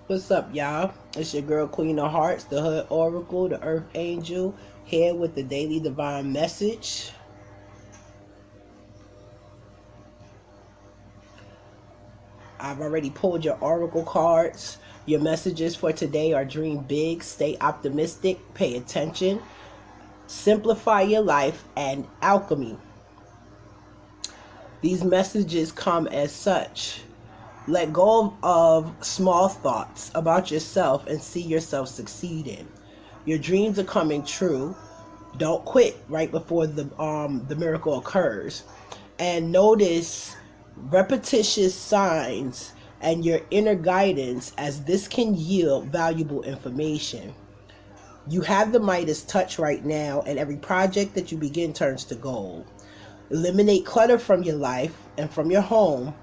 What's up, y'all? It's your girl, Queen of Hearts, the Hood Oracle, the Earth Angel, here with the daily divine message. I've already pulled your oracle cards. Your messages for today are dream big, stay optimistic, pay attention, simplify your life, and alchemy. These messages come as such. Let go of small thoughts about yourself and see yourself succeeding. Your dreams are coming true. Don't quit right before the miracle occurs. And notice repetitious signs and your inner guidance, as this can yield valuable information. You have the Midas touch right now, and every project that you begin turns to gold. Eliminate clutter from your life and from your home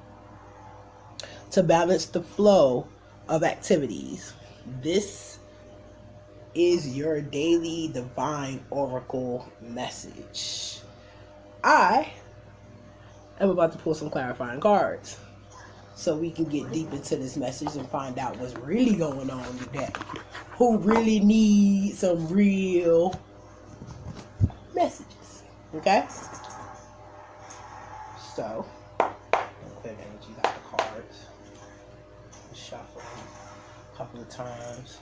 to balance the flow of activities. This is your daily divine oracle message. I am about to pull some clarifying cards so we can get deep into this message and find out what's really going on today. Who really needs some real messages? Okay? So, clear the energies out the cards. Shuffle a couple of times.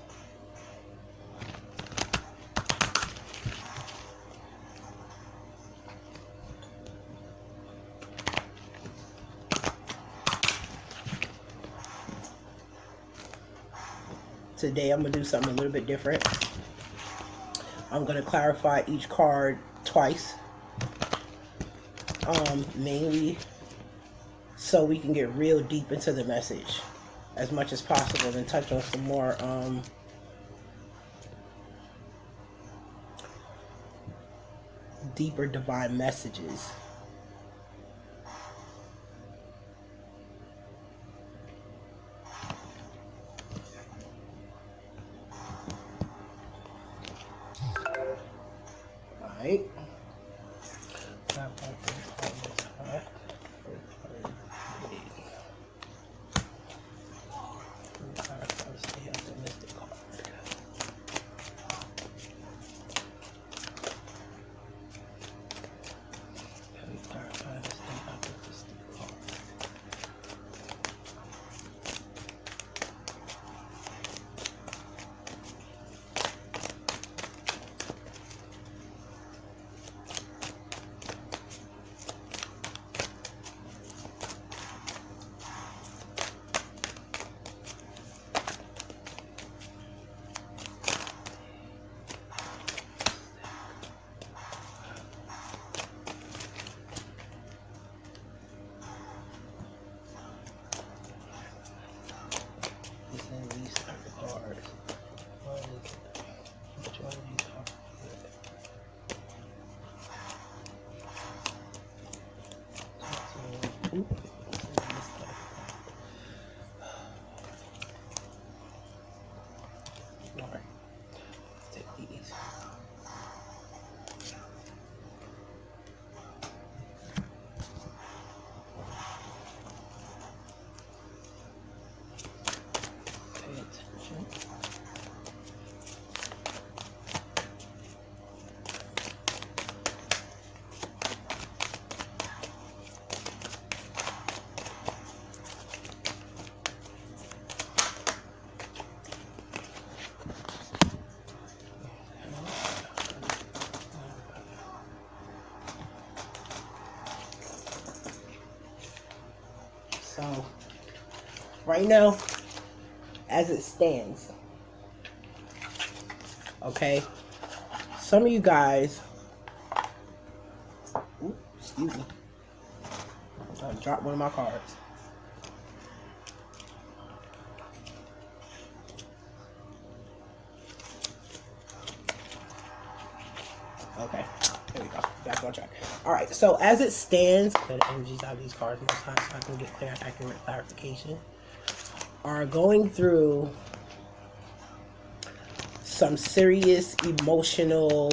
Today I'm going to do something a little bit different. I'm going to clarify each card twice. Mainly so we can get real deep into the message as much as possible and touch on some more deeper divine messages. Alright. Alright, take these. Pay attention. So, right now, as it stands, okay, some of you guys, excuse me, I dropped one of my cards. Okay, there we go. Back on track. Alright, so as it stands, the energies out of these cards most times so I can get clear, accurate clarification, are going through some serious emotional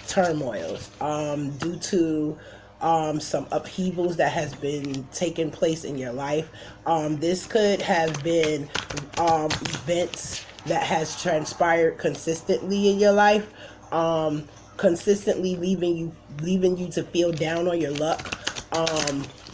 turmoils due to some upheavals that has been taking place in your life. This could have been events that has transpired consistently in your life, consistently leaving you to feel down on your luck,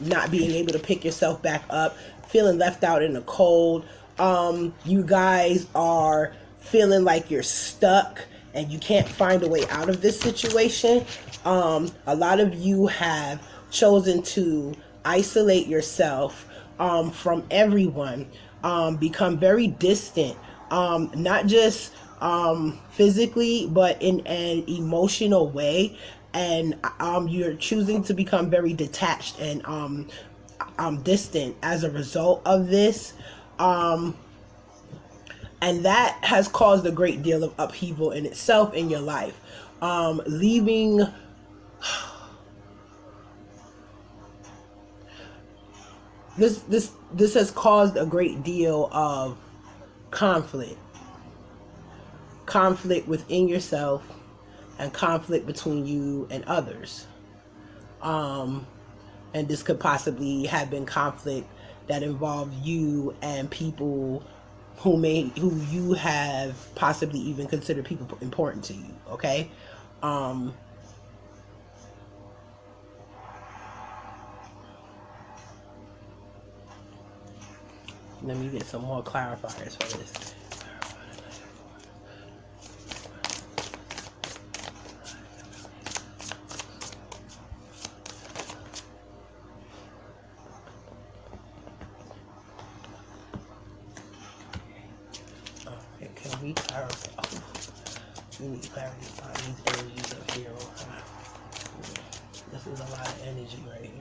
not being able to pick yourself back up, feeling left out in the cold. You guys are feeling like you're stuck and you can't find a way out of this situation. A lot of you have chosen to isolate yourself from everyone, become very distant, not just physically, but in an emotional way. And you're choosing to become very detached and distant as a result of this. And that has caused a great deal of upheaval in itself in your life. Leaving this has caused a great deal of conflict within yourself and conflict between you and others. And this could possibly have been conflict that involved you and people who you have possibly even considered people important to you. Okay. Let me get some more clarifiers for this. Okay, can we clarify? Oh, we need clarity on these energies up here. This is a lot of energy right here.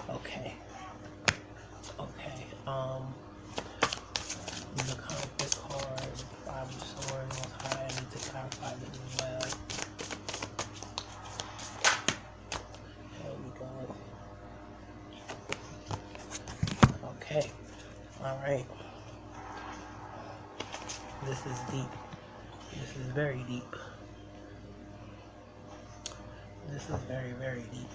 Okay. The conflict card, Five of Swords, Most High. I need to clarify this as well. There we go. Okay. Alright. This is deep. This is very deep. This is very, very deep.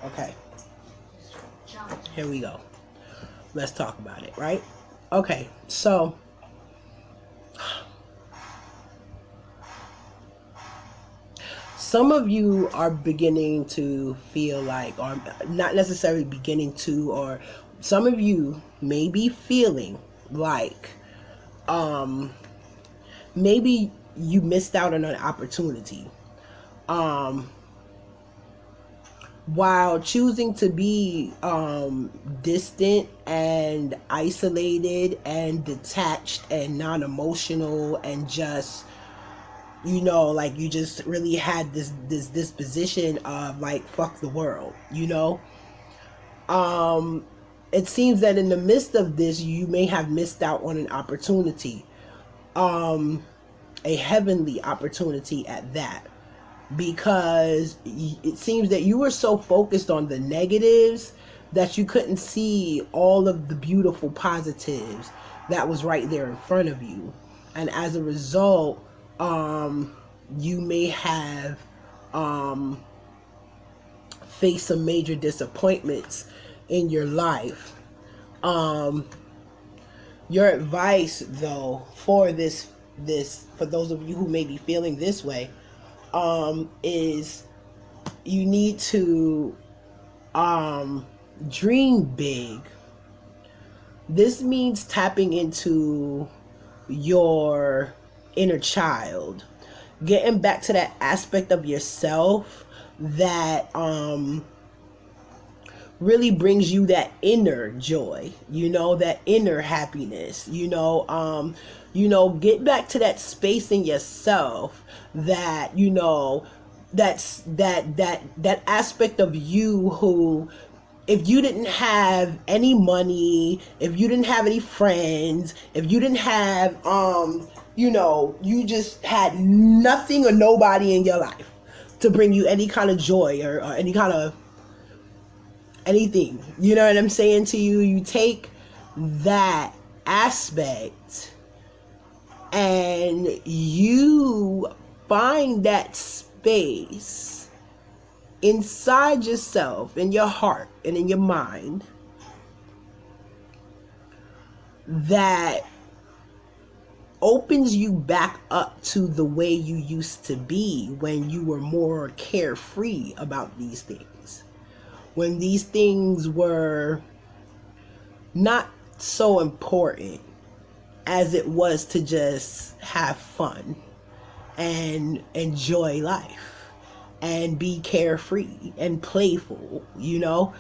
Okay, here we go. Let's talk about it, right? Okay, so some of you are beginning to feel like, or not necessarily beginning to, or some of you may be feeling like maybe you missed out on an opportunity. While choosing to be distant and isolated and detached and non-emotional and just, like you just really had this disposition of like, fuck the world, it seems that in the midst of this, you may have missed out on an opportunity, a heavenly opportunity at that. Because it seems that you were so focused on the negatives that you couldn't see all of the beautiful positives that was right there in front of you. And as a result, you may have faced some major disappointments in your life. Your advice, though, for this, for those of you who may be feeling this way, is you need to dream big. This means tapping into your inner child, getting back to that aspect of yourself that really brings you that inner joy, that inner happiness, get back to that space in yourself that, that's that aspect of you who, if you didn't have any money, if you didn't have any friends, if you didn't have, you just had nothing or nobody in your life to bring you any kind of joy or any kind of anything. You know what I'm saying to you? You take that aspect and you find that space inside yourself, in your heart and in your mind, that opens you back up to the way you used to be when you were more carefree about these things. When these things were not so important as it was to just have fun and enjoy life and be carefree and playful, you know?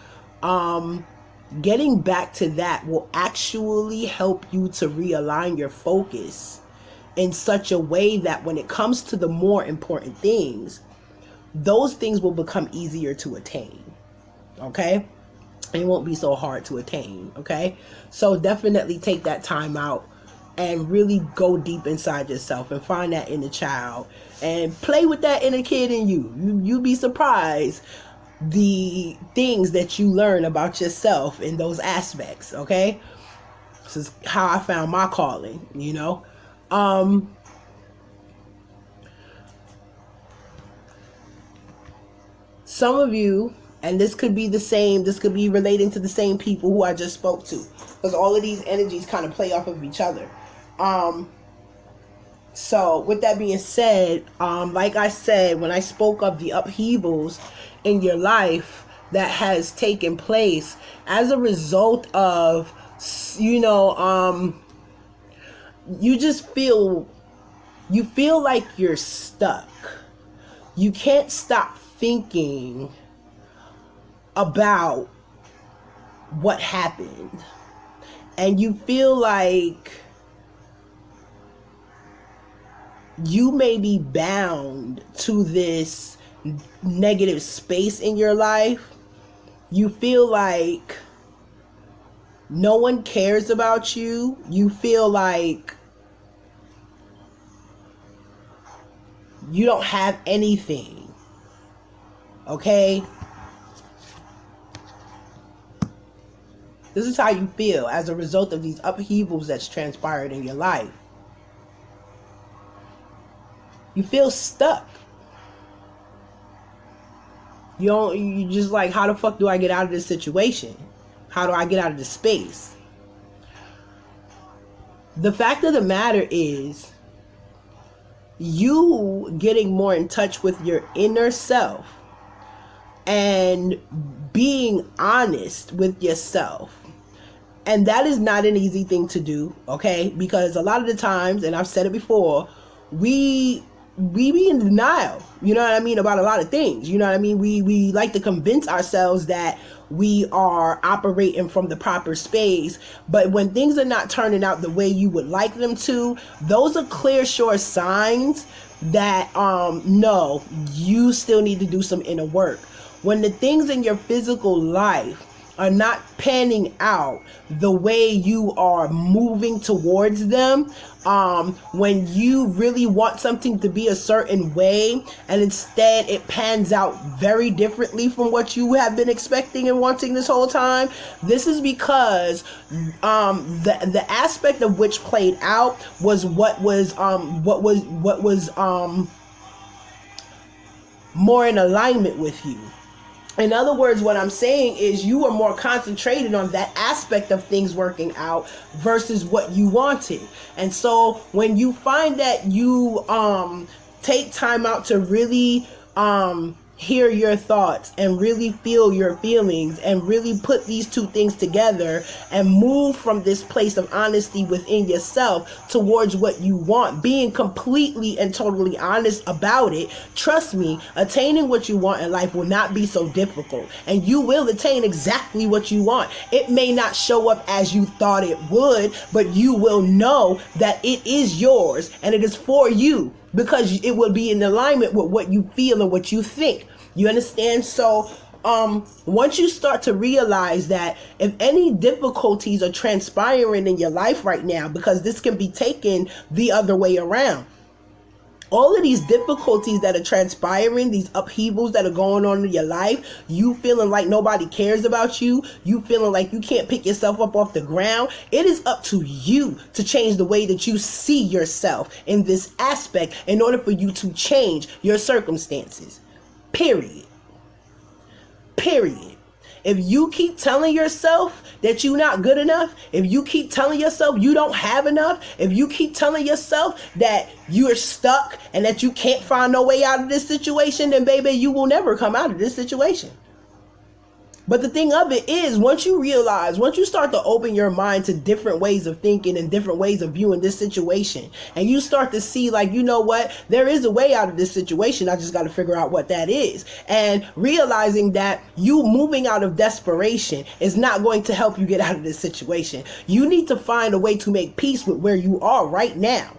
Getting back to that will actually help you to realign your focus in such a way that when it comes to the more important things, those things will become easier to attain. Okay? It won't be so hard to attain. Okay? So definitely take that time out and really go deep inside yourself and find that inner child and play with that inner kid in you. You'll be surprised the things that you learn about yourself in those aspects. Okay, this is how I found my calling, you know. Some of you, and this could be the same, this could be relating to the same people who I just spoke to, because all of these energies kind of play off of each other. So with that being said, like I said, when I spoke of the upheavals in your life that has taken place as a result of, you know, you just feel like you're stuck. You can't stop thinking about what happened. And you feel like you may be bound to this negative space in your life. You feel like no one cares about you. You feel like you don't have anything. Okay? This is how you feel as a result of these upheavals that's transpired in your life. You feel stuck. You just like, how the fuck do I get out of this situation? How do I get out of this space? The fact of the matter is, you getting more in touch with your inner self and being honest with yourself. And that is not an easy thing to do, okay? Because a lot of the times, and I've said it before, we be in denial, you know what I mean, about a lot of things. You know what I mean? We like to convince ourselves that we are operating from the proper space, but when things are not turning out the way you would like them to, those are clear, sure signs that no, you still need to do some inner work. When the things in your physical life are not panning out the way you are moving towards them, when you really want something to be a certain way and instead it pans out very differently from what you have been expecting and wanting this whole time, this is because the aspect of which played out was what was more in alignment with you. In other words, what I'm saying is you are more concentrated on that aspect of things working out versus what you wanted. And so when you find that you take time out to really hear your thoughts and really feel your feelings and really put these two things together and move from this place of honesty within yourself towards what you want, being completely and totally honest about it, trust me, attaining what you want in life will not be so difficult, and you will attain exactly what you want. It may not show up as you thought it would, but you will know that it is yours and it is for you, because it will be in alignment with what you feel and what you think. You understand? So once you start to realize that if any difficulties are transpiring in your life right now, because this can be taken the other way around, All of these difficulties that are transpiring, these upheavals that are going on in your life, you feeling like nobody cares about you, you feeling like you can't pick yourself up off the ground, it is up to you to change the way that you see yourself in this aspect in order for you to change your circumstances. Period. Period. If you keep telling yourself that you're not good enough, if you keep telling yourself you don't have enough, if you keep telling yourself that you're stuck and that you can't find no way out of this situation, then baby, you will never come out of this situation. But the thing of it is, once you start to open your mind to different ways of thinking and different ways of viewing this situation, and you start to see like, you know what, there is a way out of this situation, I just got to figure out what that is. And realizing that you moving out of desperation is not going to help you get out of this situation. You need to find a way to make peace with where you are right now.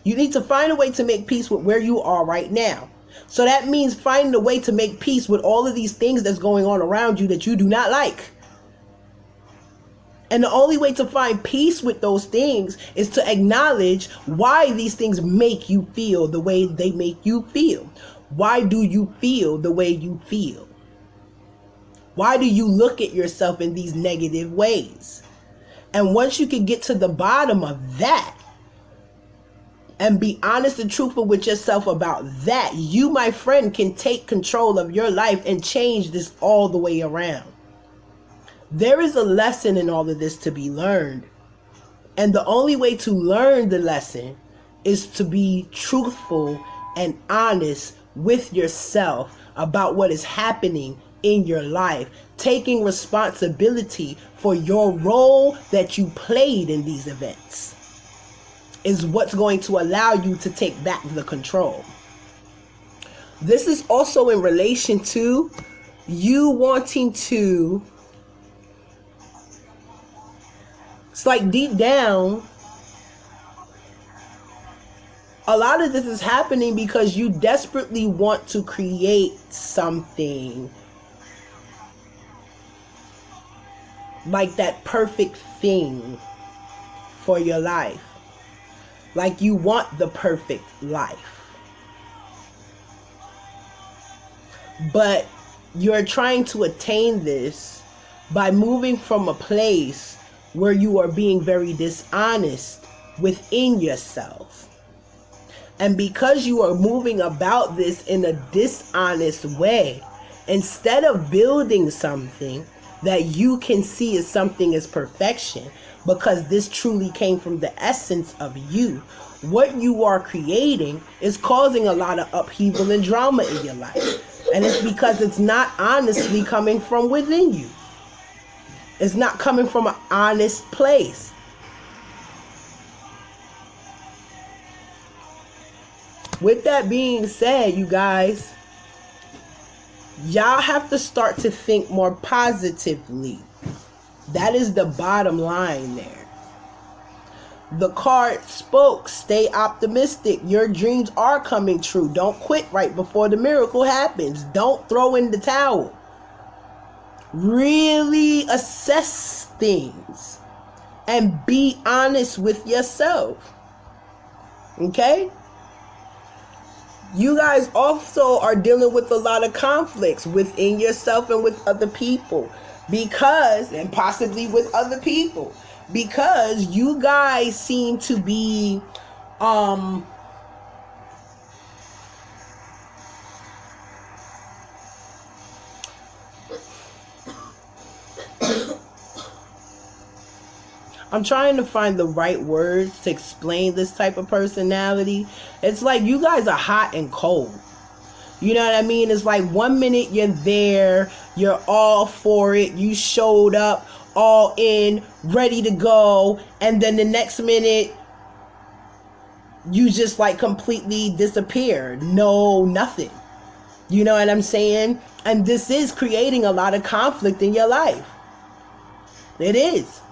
You need to find a way to make peace with where you are right now. So that means finding a way to make peace with all of these things that's going on around you that you do not like. And the only way to find peace with those things is to acknowledge why these things make you feel the way they make you feel. Why do you feel the way you feel? Why do you look at yourself in these negative ways? And once you can get to the bottom of that, and be honest and truthful with yourself about that, you, my friend, can take control of your life and change this all the way around. There is a lesson in all of this to be learned. And the only way to learn the lesson is to be truthful and honest with yourself about what is happening in your life, taking responsibility for your role that you played in these events is what's going to allow you to take back the control. This is also in relation to you wanting to, it's like deep down, a lot of this is happening because you desperately want to create something like that perfect thing for your life. Like you want the perfect life. But you're trying to attain this by moving from a place where you are being very dishonest within yourself. And because you are moving about this in a dishonest way, instead of building something that you can see as something as perfection, because this truly came from the essence of you, what you are creating is causing a lot of upheaval and drama in your life. And it's because it's not honestly coming from within you. It's not coming from an honest place. With that being said, you guys, y'all have to start to think more positively. That is the bottom line there. The card spoke. Stay optimistic. Your dreams are coming true. Don't quit right before the miracle happens. Don't throw in the towel. Really assess things and be honest with yourself. Okay? You guys also are dealing with a lot of conflicts within yourself and with other people. And possibly with other people, because you guys seem to be I'm trying to find the right words to explain this type of personality. It's like you guys are hot and cold. You know what I mean? It's like 1 minute you're there, you're all for it, you showed up, all in, ready to go, and then the next minute, you just like completely disappeared. No, nothing. You know what I'm saying? And this is creating a lot of conflict in your life. It is.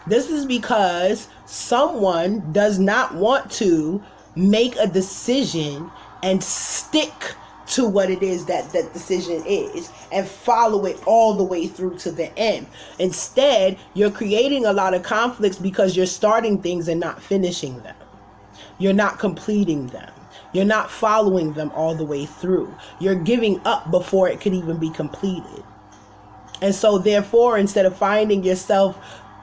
This is because someone does not want to make a decision and stick to what it is that decision is, and follow it all the way through to the end. Instead, you're creating a lot of conflicts because you're starting things and not finishing them. You're not completing them. You're not following them all the way through. You're giving up before it could even be completed. And so therefore, instead of finding yourself,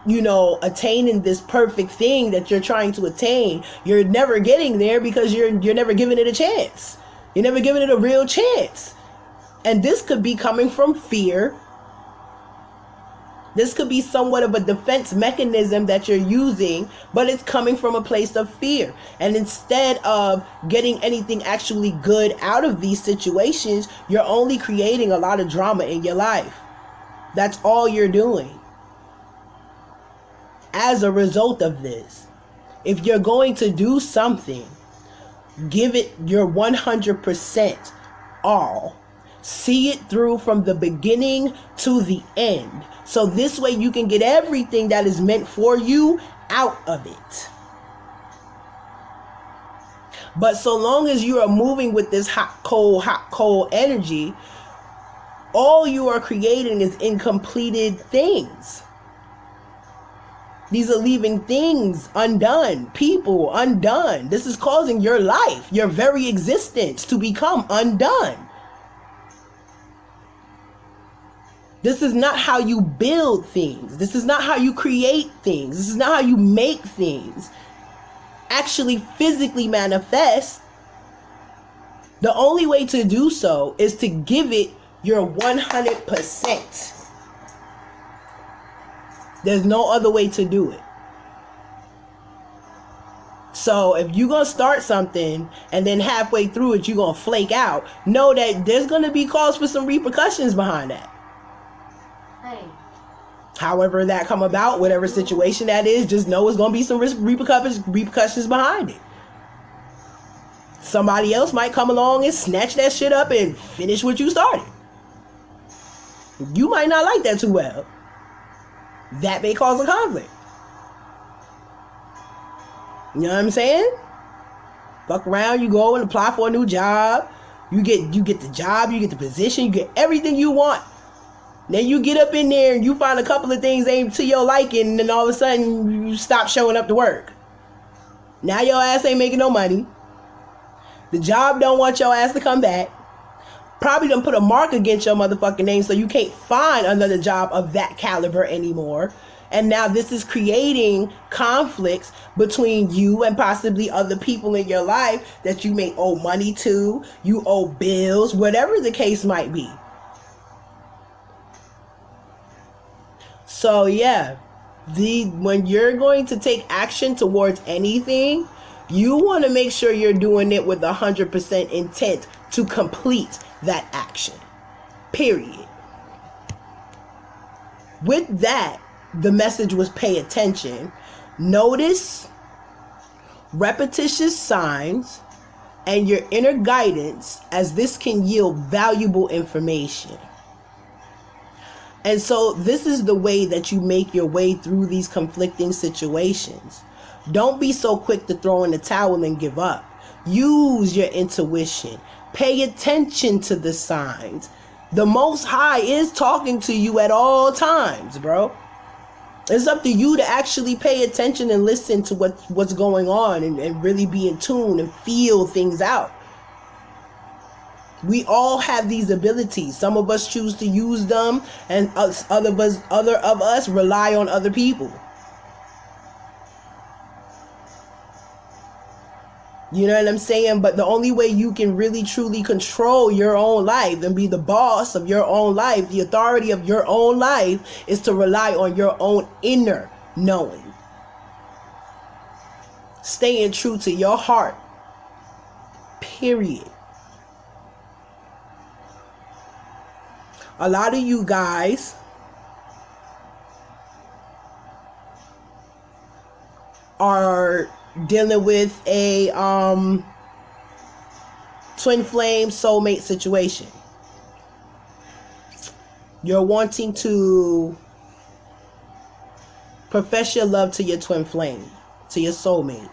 attaining this perfect thing that you're trying to attain, you're never getting there because you're never giving it a chance. You're never giving it a real chance. And this could be coming from fear. This could be somewhat of a defense mechanism that you're using, but it's coming from a place of fear. And instead of getting anything actually good out of these situations, you're only creating a lot of drama in your life. That's all you're doing. As a result of this, if you're going to do something, give it your 100% all. See it through from the beginning to the end. So this way you can get everything that is meant for you out of it. But so long as you are moving with this hot, cold energy, all you are creating is incompleted things. These are leaving things undone, people undone. This is causing your life, your very existence, to become undone. This is not how you build things. This is not how you create things. This is not how you make things actually physically manifest. The only way to do so is to give it your 100%. There's no other way to do it. So if you're going to start something and then halfway through it, you're going to flake out, know that there's going to be cause for some repercussions behind that. Hey. However that come about, whatever situation that is, just know it's going to be some repercussions behind it. Somebody else might come along and snatch that shit up and finish what you started. You might not like that too well. That may cause a conflict. You know what I'm saying? Fuck around, you go and apply for a new job. You get the job, you get the position, you get everything you want. Then you get up in there and you find a couple of things ain't to your liking, and then all of a sudden you stop showing up to work. Now your ass ain't making no money. The job don't want your ass to come back. Probably done put a mark against your motherfucking name, so you can't find another job of that caliber anymore. And now this is creating conflicts between you and possibly other people in your life that you may owe money to, you owe bills, whatever the case might be. So yeah, when you're going to take action towards anything, you want to make sure you're doing it with 100% intent to complete that action. Period. With that, the message was pay attention. Notice repetitious signs and your inner guidance, as this can yield valuable information. And so this is the way that you make your way through these conflicting situations. Don't be so quick to throw in the towel and give up. Use your intuition. Pay attention to the signs. The Most High is talking to you at all times, bro. It's up to you to actually pay attention and listen to what's going on and really be in tune and feel things out. We all have these abilities. Some of us choose to use them, and other of us rely on other people. You know what I'm saying? But the only way you can really truly control your own life and be the boss of your own life, the authority of your own life, is to rely on your own inner knowing. Staying true to your heart. Period. A lot of you guys are dealing with a twin flame soulmate situation. You're wanting to profess your love to your twin flame, to your soulmate.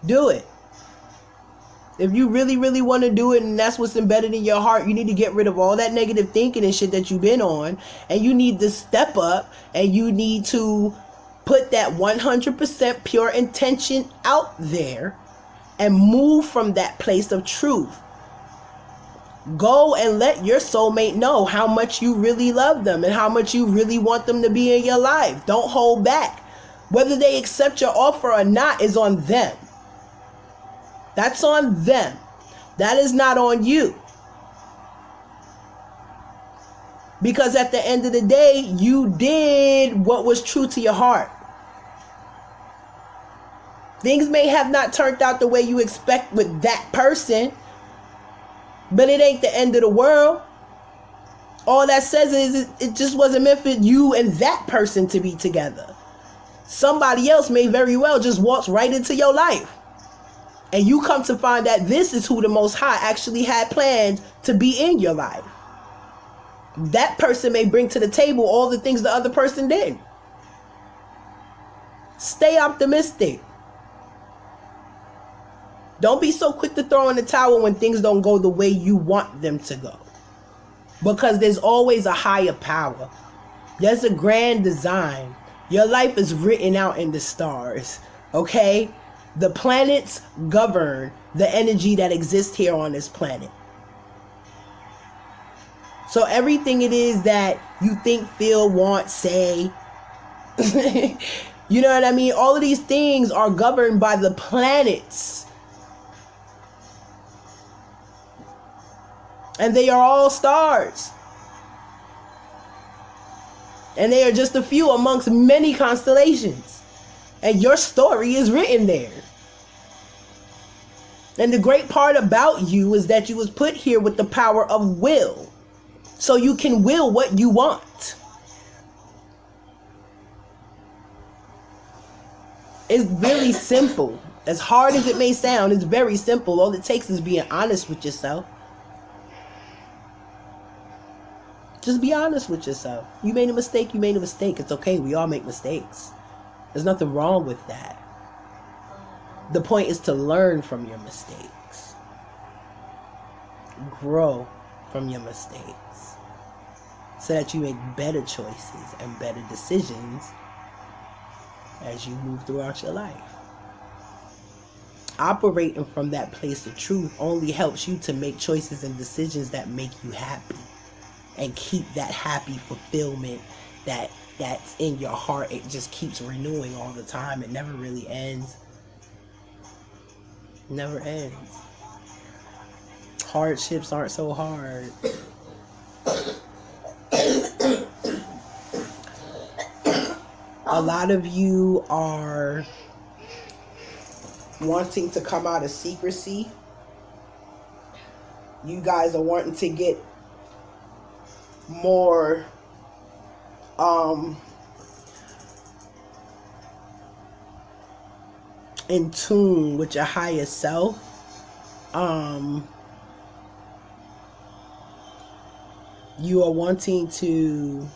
Do it. If you really, really want to do it and that's what's embedded in your heart, you need to get rid of all that negative thinking and shit that you've been on. And you need to step up and you need to put that 100% pure intention out there and move from that place of truth. Go and let your soulmate know how much you really love them and how much you really want them to be in your life. Don't hold back. Whether they accept your offer or not is on them. That's on them. That is not on you. Because at the end of the day, you did what was true to your heart. Things may have not turned out the way you expect with that person, but it ain't the end of the world. All that says is it just wasn't meant for you and that person to be together. Somebody else may very well just walk right into your life. And you come to find that this is who the Most High actually had planned to be in your life. That person may bring to the table all the things the other person did. Stay optimistic. Don't be so quick to throw in the towel when things don't go the way you want them to go. Because there's always a higher power. There's a grand design. Your life is written out in the stars. Okay? The planets govern the energy that exists here on this planet. So everything it is that you think, feel, want, say, you know what I mean? All of these things are governed by the planets. And they are all stars. And they are just a few amongst many constellations. And your story is written there. And the great part about you is that you was put here with the power of will. So you can will what you want. It's really simple. As hard as it may sound, it's very simple. All it takes is being honest with yourself. Just be honest with yourself. You made a mistake, you made a mistake. It's okay, we all make mistakes. There's nothing wrong with that. The point is to learn from your mistakes. Grow from your mistakes. So that you make better choices and better decisions as you move throughout your life. Operating from that place of truth only helps you to make choices and decisions that make you happy. And keep that happy fulfillment that's in your heart. It just keeps renewing all the time. It never really ends. Never ends. Hardships aren't so hard. A lot of you are wanting to come out of secrecy. You guys are wanting to get more in tune with your higher self. You are wanting to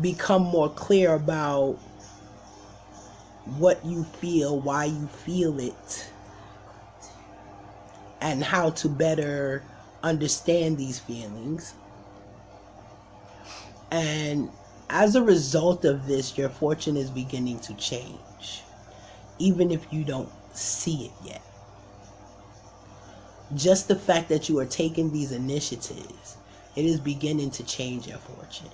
become more clear about what you feel, why you feel it, and how to better understand these feelings. And as a result of this, your fortune is beginning to change, even if you don't see it yet. Just the fact that you are taking these initiatives, it is beginning to change your fortune.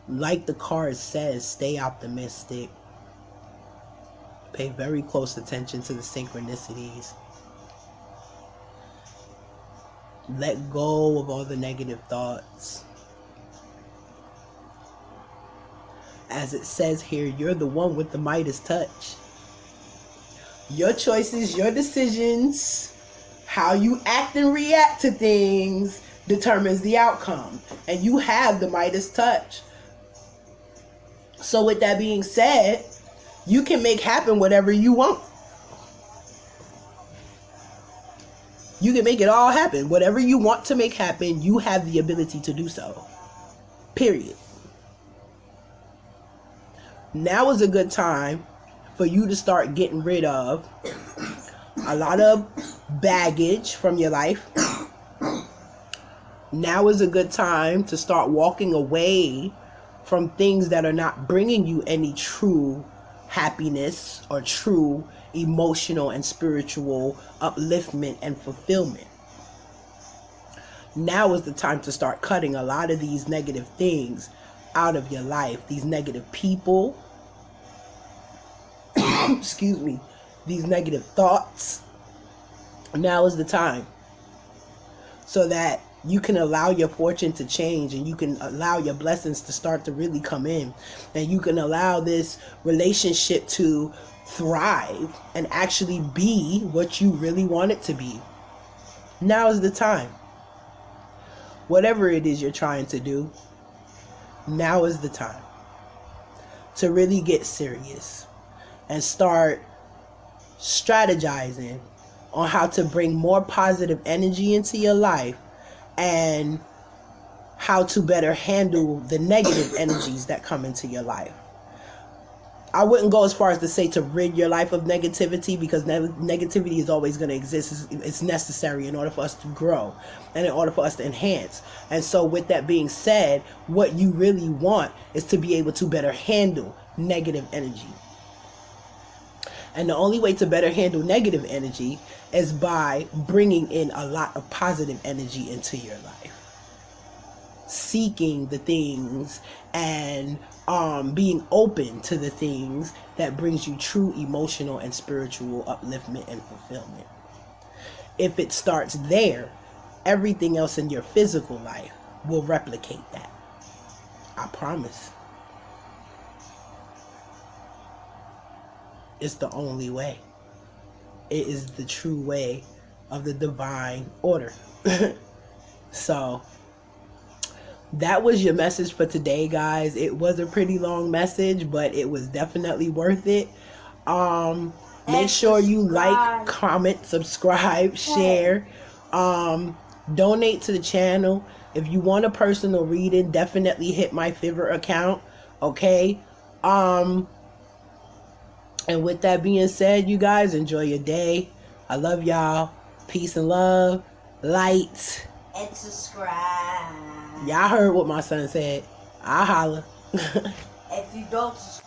Like the card says, stay optimistic. Pay very close attention to the synchronicities. Let go of all the negative thoughts. As it says here, you're the one with the Midas touch. Your choices, your decisions, how you act and react to things determines the outcome. And you have the Midas touch. So with that being said, you can make happen whatever you want. You can make it all happen. Whatever you want to make happen, you have the ability to do so. Period. Now is a good time for you to start getting rid of a lot of baggage from your life. Now is a good time to start walking away from things that are not bringing you any true happiness or true emotional and spiritual upliftment and fulfillment. Now is the time to start cutting a lot of these negative things out of your life. These negative people, excuse me, these negative thoughts. Now is the time so that you can allow your fortune to change, and you can allow your blessings to start to really come in, and you can allow this relationship to thrive and actually be what you really want it to be. Now is the time. Whatever it is you're trying to do, now is the time to really get serious and start strategizing on how to bring more positive energy into your life, and how to better handle the negative energies that come into your life. I wouldn't go as far as to say to rid your life of negativity, because negativity is always going to exist. It's necessary in order for us to grow and in order for us to enhance. And so with that being said, what you really want is to be able to better handle negative energy. And the only way to better handle negative energy is by bringing in a lot of positive energy into your life. Seeking the things and being open to the things that brings you true emotional and spiritual upliftment and fulfillment. If it starts there, everything else in your physical life will replicate that. I promise. It's the only way. It is the true way of the divine order. So that was your message for today, guys. It was a pretty long message, but it was definitely worth it. Make sure you like, comment, subscribe, share, donate to the channel. If you want a personal reading, definitely hit my Fiverr account. Okay. And with that being said, you guys, enjoy your day. I love y'all. Peace and love. Light. And subscribe. Y'all heard what my son said. I'll holla. If you don't subscribe.